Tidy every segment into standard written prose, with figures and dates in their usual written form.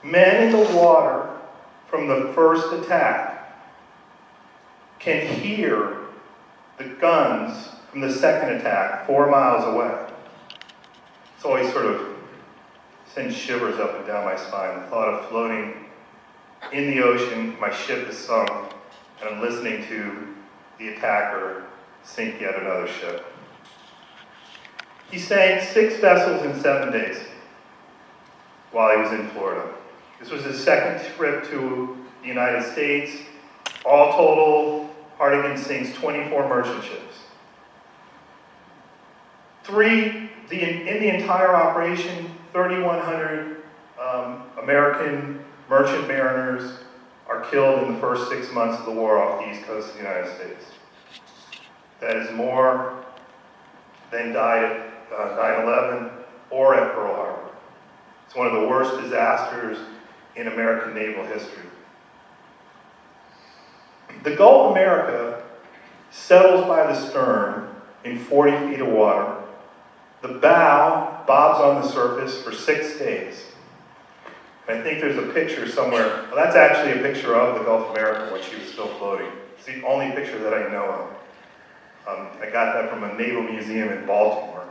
Men in the water from the first attack can hear the guns from the second attack 4 miles away. It's always sort of sends shivers up and down my spine. The thought of floating in the ocean, my ship is sunk, and I'm listening to the attacker sink yet another ship. He sank 6 vessels in 7 days while he was in Florida. This was his second trip to the United States. All total, Hartigan sinks 24 merchant ships. In the entire operation, 3,100 American merchant mariners are killed in the first 6 months of the war off the east coast of the United States. That is more than died at 9/11 or at Pearl Harbor. It's one of the worst disasters in American naval history. The Gulf of America settles by the stern in 40 feet of water. The bow bobs on the surface for 6 days. I think there's a picture somewhere. Well, that's actually a picture of the Gulf of America when she was still floating. It's the only picture that I know of. I got that from a naval museum in Baltimore.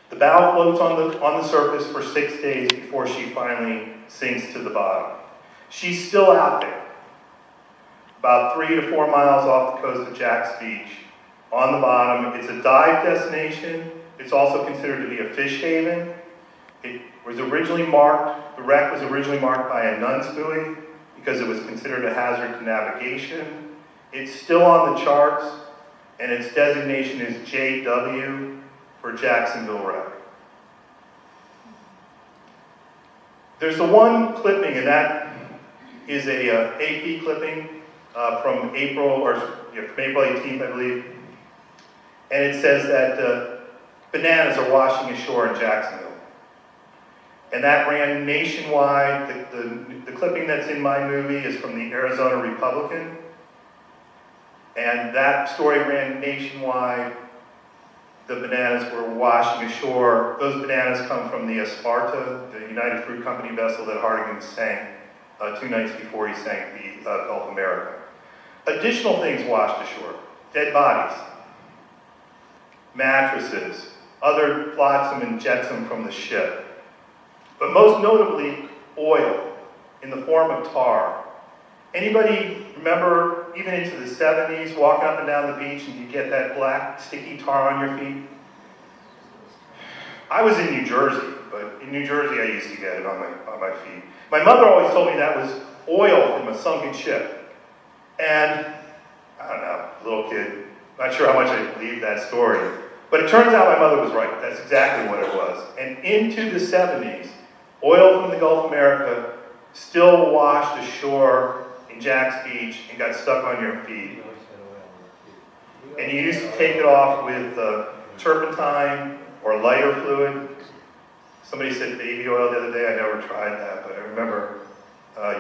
The bow floats on the surface for 6 days before she finally sinks to the bottom. She's still out there, about 3 to 4 miles off the coast of Jack's Beach, on the bottom. It's a dive destination. It's also considered to be a fish haven. It was originally marked, the wreck was originally marked by a nun's buoy because it was considered a hazard to navigation. It's still on the charts, and its designation is JW for Jacksonville wreck. There's the one clipping, and that is a AP clipping from April 18th, I believe. And it says that bananas are washing ashore in Jacksonville. And that ran nationwide. The clipping that's in my movie is from the Arizona Republican. And that story ran nationwide. The bananas were washing ashore. Those bananas come from the Esparta, the United Fruit Company vessel that Hartigan sank 2 nights before he sank the Gulf of America. Additional things washed ashore: dead bodies, mattresses, other flotsam and jetsam from the ship. But most notably, oil in the form of tar. Anybody remember, even into the 70s, walking up and down the beach and you get that black, sticky tar on your feet? I was in New Jersey, but in New Jersey I used to get it on my feet. My mother always told me that was oil from a sunken ship. And, I don't know, little kid, not sure how much I believed that story. But it turns out my mother was right. That's exactly what it was. And into the 70s, oil from the Gulf of America still washed ashore in Jack's Beach and got stuck on your feet. And you used to take it off with turpentine or lighter fluid. Somebody said baby oil the other day. I never tried that, but I remember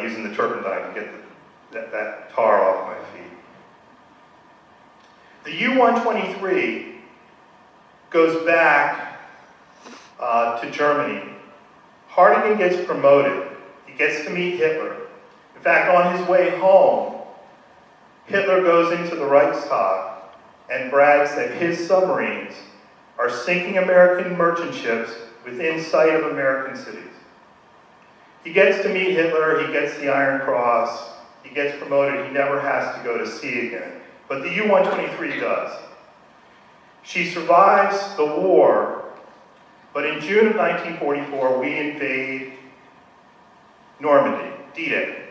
using the turpentine to get that tar off my feet. The U-123 goes back to Germany. Hartigan gets promoted. He gets to meet Hitler. In fact, on his way home, Hitler goes into the Reichstag and brags that his submarines are sinking American merchant ships within sight of American cities. He gets to meet Hitler, he gets the Iron Cross, he gets promoted, he never has to go to sea again. But the U-123 does. She survives the war, but in June of 1944, we invade Normandy, D-Day.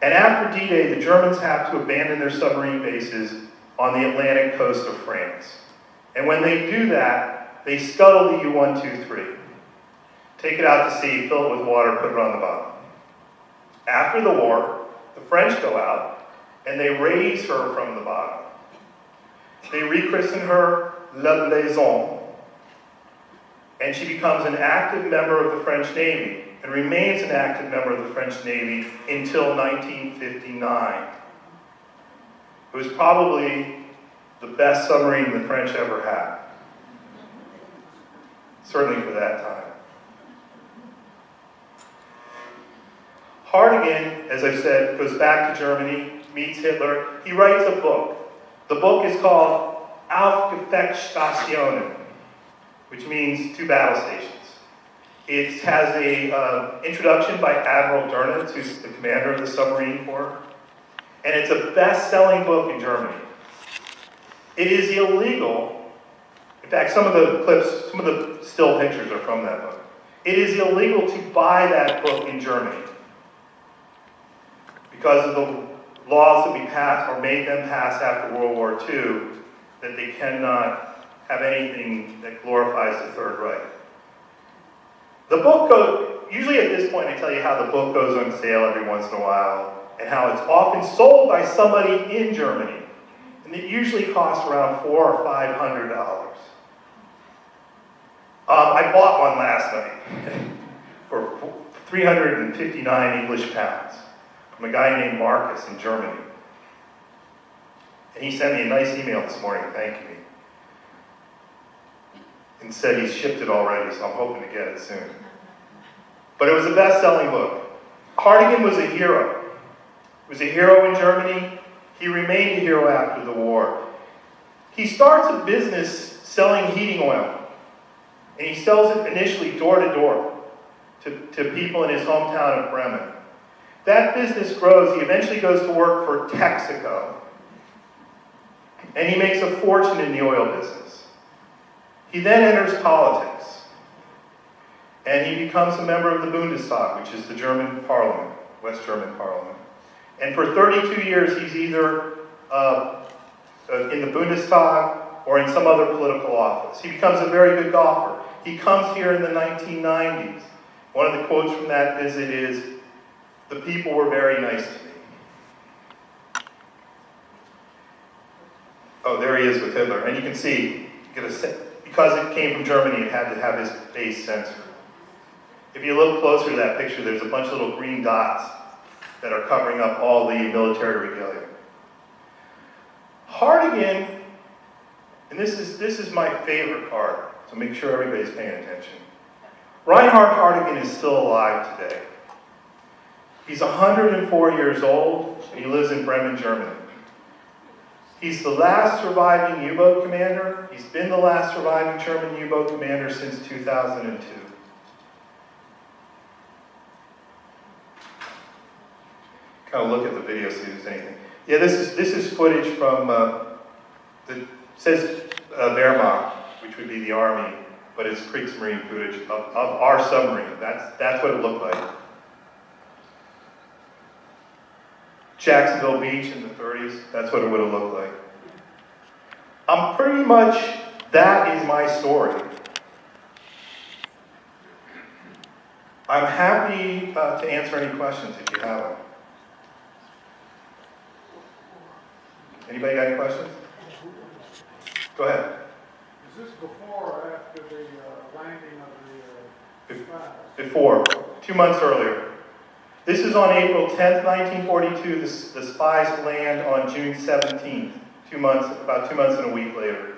And after D-Day, the Germans have to abandon their submarine bases on the Atlantic coast of France. And when they do that, they scuttle the U-123, take it out to sea, fill it with water, put it on the bottom. After the war, the French go out and they raise her from the bottom. They rechristen her La Blaison, and she becomes an active member of the French Navy and remains an active member of the French Navy until 1959. It was probably the best submarine the French ever had, certainly for that time. Hartigan, as I said, goes back to Germany, meets Hitler. He writes a book. The book is called Aufgefechtsstationen, which means 2 battle stations. It has a introduction by Admiral Dönitz, who's the commander of the submarine corps, and it's a best-selling book in Germany. It is illegal. In fact, some of the clips, some of the still pictures are from that book. It is illegal to buy that book in Germany because of the laws that we passed or made them pass after World War II, that they cannot have anything that glorifies the Third Reich. The book goes, usually at this point I tell you how the book goes on sale every once in a while and how it's often sold by somebody in Germany. And it usually costs around $400 or $500. I bought one last night for 359 English pounds from a guy named Marcus in Germany. And he sent me a nice email this morning thanking me. And said he's shipped it already, so I'm hoping to get it soon. But it was a best-selling book. Hartigan was a hero. He was a hero in Germany. He remained a hero after the war. He starts a business selling heating oil. And he sells it initially door to door to people in his hometown of Bremen. That business grows. He eventually goes to work for Texaco. And he makes a fortune in the oil business. He then enters politics. And he becomes a member of the Bundestag, which is the German parliament, West German parliament. And for 32 years, he's either in the Bundestag or in some other political office. He becomes a very good golfer. He comes here in the 1990s. One of the quotes from that visit is, "The people were very nice to me." Oh, there he is with Hitler. And you can see, because it came from Germany, it had to have his face censored. If you look closer to that picture, there's a bunch of little green dots that are covering up all the military regalia. Hartigan, and this is my favorite part, so make sure everybody's paying attention. Reinhard Hartigan is still alive today. He's 104 years old, and he lives in Bremen, Germany. He's the last surviving U-boat commander. He's been the last surviving German U-boat commander since 2002. Kind of look at the video, see if there's anything. Yeah, this is footage from it says Wehrmacht, which would be the army, but it's Kriegsmarine footage of our submarine. That's what it looked like. Jacksonville Beach in the 30s, that's what it would have looked like. Pretty much, that is my story. I'm happy to answer any questions if you have them. Anybody got any questions? Go ahead. Is this before or after the landing of the spies? Before, 2 months earlier. This is on April 10th, 1942. The spies land on June 17th, about 2 months and a week later.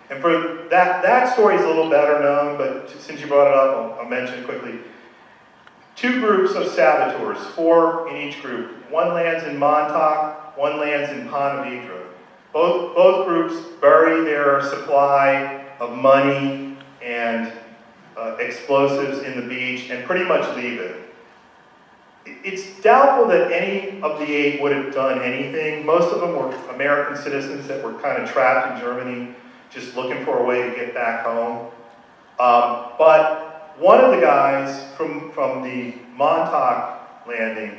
And for that story is a little better known, but since you brought it up, I'll mention it quickly. 2 groups of saboteurs, 4 in each group. One lands in Montauk, one lands in Ponte Vedra. Both groups bury their supply of money and explosives in the beach and pretty much leave it. It's doubtful that any of the 8 would have done anything. Most of them were American citizens that were kind of trapped in Germany, just looking for a way to get back home. But one of the guys from the Montauk landing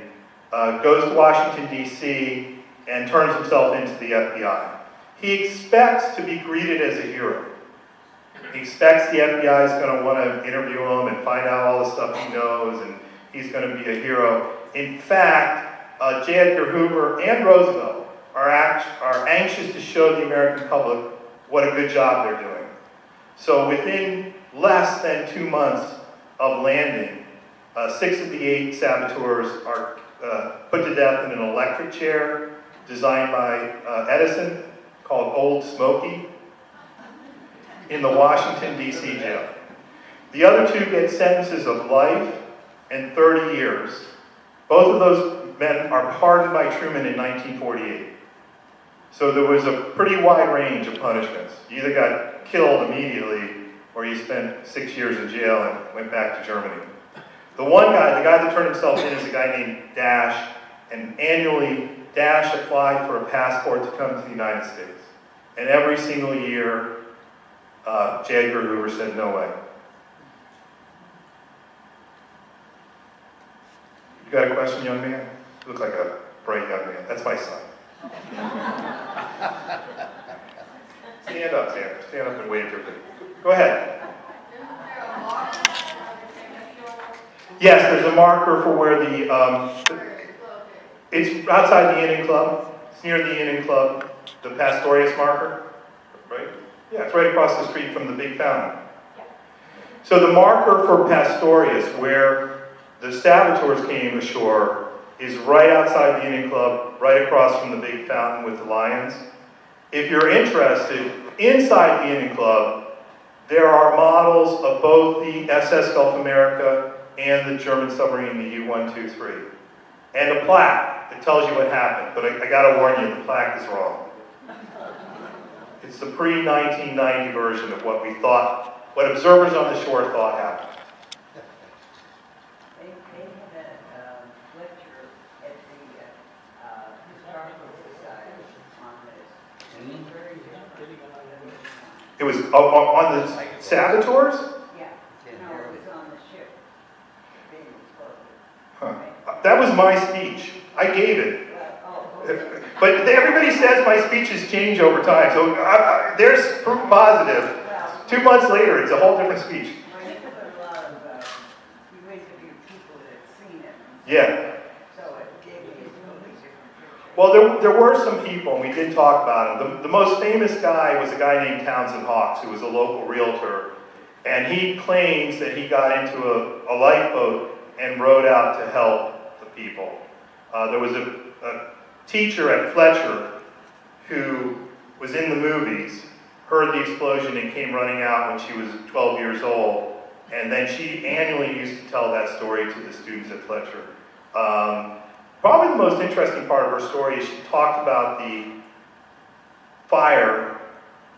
goes to Washington, D.C., and turns himself into the FBI. He expects to be greeted as a hero. He expects the FBI is going to want to interview him and find out all the stuff he knows, and he's going to be a hero. In fact, J. Edgar Hoover and Roosevelt are anxious to show the American public what a good job they're doing. So within less than 2 months of landing, 6 of the 8 saboteurs are put to death in an electric chair designed by Edison, called Old Smoky, in the Washington, D.C. jail. The other 2 get sentences of life and 30 years. Both of those men are pardoned by Truman in 1948. So there was a pretty wide range of punishments. You either got killed immediately, or you spent 6 years in jail and went back to Germany. The one guy, the guy that turned himself in, is a guy named Dash, and annually Dash applied for a passport to come to the United States. And every single year, J. Edgar Hoover said, no way. You got a question, young man? You look like a bright young man. That's my son. Stand up, Sam. Stand up and wave your finger. Go ahead. Yes, there's a marker for where it's outside the Inn & Club. It's near the Inn & Club, the Pastorius marker, right? Yeah, it's right across the street from the big fountain. So the marker for Pastorius, where the saboteurs came ashore, is right outside the Inn & Club, right across from the big fountain with the lions. If you're interested, inside the Inn & Club, there are models of both the SS Gulf America and the German submarine, the U-123. And a plaque that tells you what happened, but I gotta warn you, the plaque is wrong. It's the pre-1990 version of what we thought, what observers on the shore thought happened. They had a lecture at the Historical Society on this. Very different. It was on the saboteurs? Yeah, no, it was on the ship being exploded. Huh. That was my speech. I gave it. Okay. But everybody says my speeches change over time, so there's proof positive. 2 months later, it's a whole different speech. Well, you put a lot of, you interviewed people that had seen it. Yeah. So it gave you a totally different picture. Well, there were some people, and we did talk about them. The most famous guy was a guy named Townsend Hawks, who was a local realtor. And he claims that he got into a lifeboat and rowed out to help the people. There was a teacher at Fletcher who was in the movies, heard the explosion and came running out when she was 12 years old. And then she annually used to tell that story to the students at Fletcher. Probably the most interesting part of her story is she talked about the fire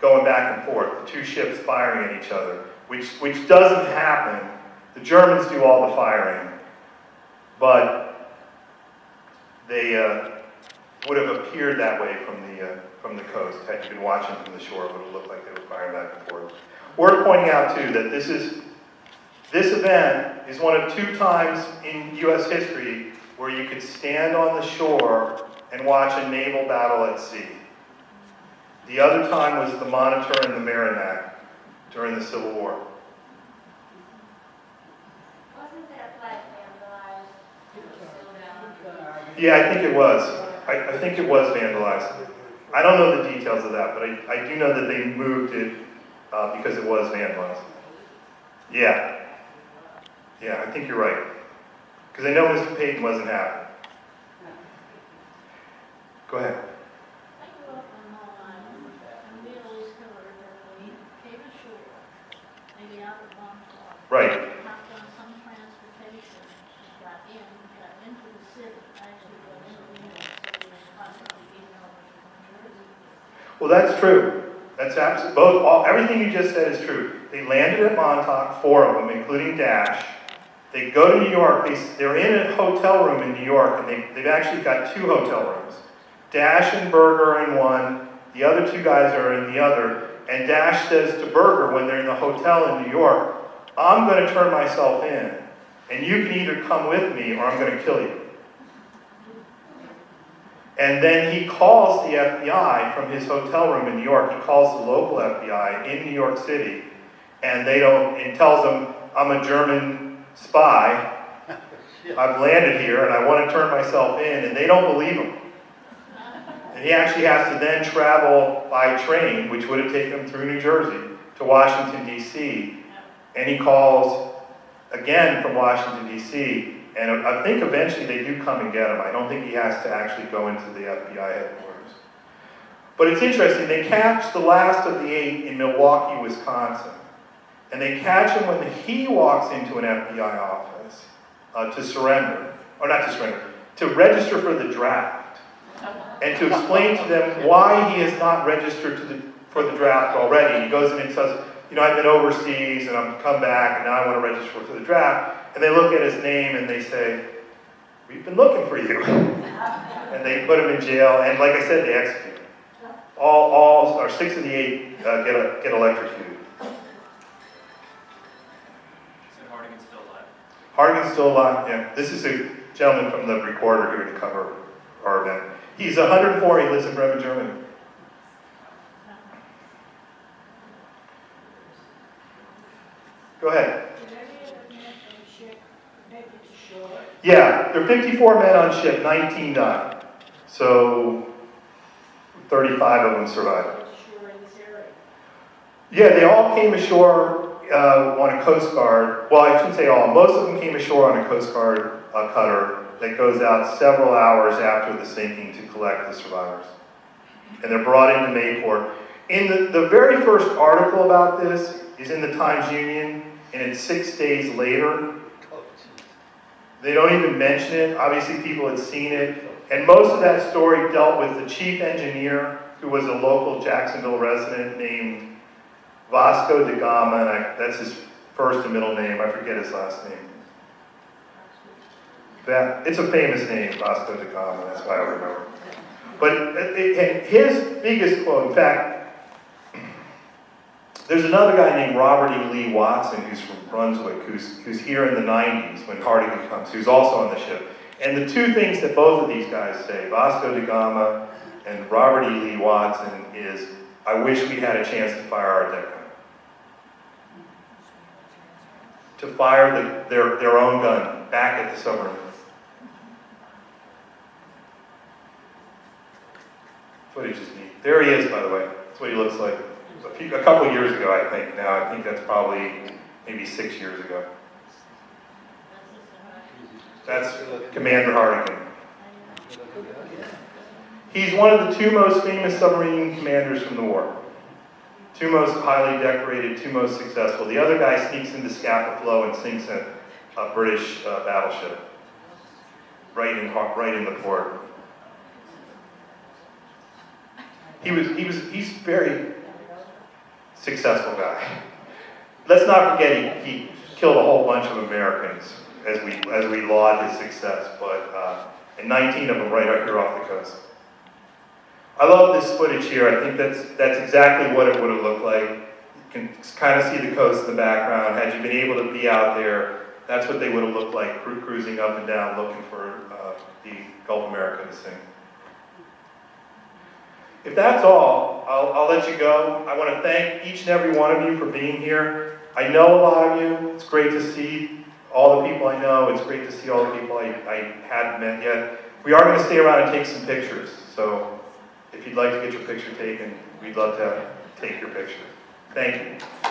going back and forth, the two ships firing at each other, which doesn't happen. The Germans do all the firing, but they would have appeared that way from the coast. Had you been watching from the shore, it would have looked like they were firing back and forth. Worth pointing out too that this event is one of 2 times in U.S. history where you could stand on the shore and watch a naval battle at sea. The other time was the Monitor and the Merrimack during the Civil War. Wasn't that flag vandalized? It was still down. Yeah, I think it was. I think it was vandalized. I don't know the details of that, but I do know that they moved it because it was vandalized. Yeah. Yeah, I think you're right. Because I know Mr. Payton wasn't happy. Go ahead. I grew up on Long Island, and we always heard that when you came ashore, maybe out of Montauk. Right. Hopped on some transportation, got into the city, actually got into New York City, and possibly even over to New Jersey. Well, that's true. That's absolutely, everything you just said is true. They landed at Montauk, 4 of them, including Dash. They go to New York, they're in a hotel room in New York, and they've actually got 2 hotel rooms. Dash and Berger are in one, the other 2 guys are in the other, and Dash says to Berger when they're in the hotel in New York, I'm going to turn myself in, and you can either come with me or I'm going to kill you. And then he calls the FBI from his hotel room in New York. He calls the local FBI in New York City, and tells them, I'm a German spy. I've landed here and I want to turn myself in, and they don't believe him. And he actually has to then travel by train, which would have taken him through New Jersey, to Washington, D.C. And he calls again from Washington, D.C., and I think eventually they do come and get him. I don't think he has to actually go into the FBI headquarters. But it's interesting, they catch the last of the 8 in Milwaukee, Wisconsin. And they catch him when he walks into an FBI office to surrender. or not to surrender, to register for the draft, and to explain to them why he is not registered for the draft already. He goes in and says, you know, I've been overseas and I've come back and now I want to register for the draft. And they look at his name and they say, we've been looking for you. And they put him in jail, and like I said, they execute him. Or 6 of the 8 get electrocuted. So Hardigan's still alive? Hardigan's still alive, yeah. This is a gentleman from the recorder here to cover our event. He's 104, he lives in Bremen, Germany. Go ahead. Yeah, there are 54 men on ship, 19 died. So 35 of them survived. Yeah, they all came ashore on a Coast Guard. Well, I shouldn't say all. Most of them came ashore on a Coast Guard cutter that goes out several hours after the sinking to collect the survivors. And they're brought into Mayport. In the very first article about this is in the Times-Union, and it's 6 days later. They don't even mention it. Obviously, people had seen it. And most of that story dealt with the chief engineer, who was a local Jacksonville resident named Vasco da Gama, and that's his first and middle name. I forget his last name. It's a famous name, Vasco da Gama. That's why I remember. But and his biggest quote, in fact, there's another guy named Robert E. Lee Watson, who's from Brunswick, who's here in the 90s when Hardigan comes, who's also on the ship. And the two things that both of these guys say, Vasco da Gama and Robert E. Lee Watson, is, I wish we had a chance to fire our deck gun. To fire their own gun back at the submarine. Footage is neat. There he is, by the way. That's what he looks like. A couple years ago, I think. Now, I think that's probably maybe 6 years ago. That's Commander Hardigan. He's one of the 2 most famous submarine commanders from the war. 2 most highly decorated, 2 most successful. The other guy sneaks into Scapa Flow and sinks a British battleship right in the port. He's very successful guy. Let's not forget he killed a whole bunch of Americans as we laud his success, but and 19 of them right up here off the coast. I love this footage here. I think that's exactly what it would have looked like. You can kind of see the coast in the background. Had you been able to be out there, that's what they would have looked like, cruising up and down looking for the Gulf America to sink. If that's all, I'll let you go. I want to thank each and every one of you for being here. I know a lot of you. It's great to see all the people I know. It's great to see all the people I hadn't met yet. We are going to stay around and take some pictures. So if you'd like to get your picture taken, we'd love to take your picture. Thank you.